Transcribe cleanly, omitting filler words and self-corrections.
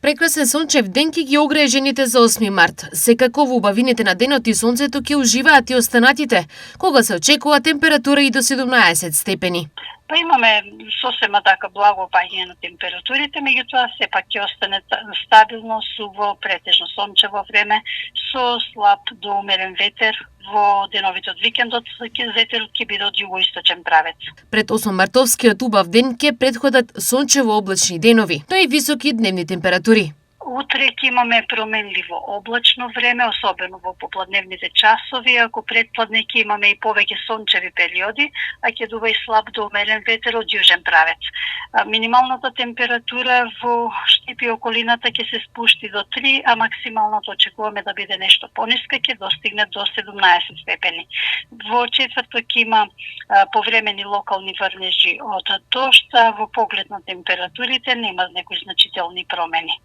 Прекрасен сончев ден ќе ги огрее жените за 8 март. Секако во убавините на денот и сонцето ќе уживаат и останатите, кога се очекува температура и до 17 степени. Па имаме сосема така благо паѓање на температурите, меѓутоа сепак ќе остане стабилно, суво, претежно сончево време со слаб до умерен ветер. Во деновите од викендот ветерот ќе биде од југоисточен правец. Пред 8 мартовскиот убав ден ќе претходат сончево облачни денови, но и високи дневни температури. Утре ќе имаме променливо облачно време, особено во попладневните часови, ако предпладне ќе имаме и повеќе сончеви периоди, а ќе дува и слаб до умерен ветер од јужен правец. Минималната температура во Штип и околината ќе се спушти до 3, а максималното очекуваме да биде нешто пониска, ќе достигне до 17 степени. Во четврток има повремени локални врнежи од дожд, а во поглед на температурите нема некои значителни промени.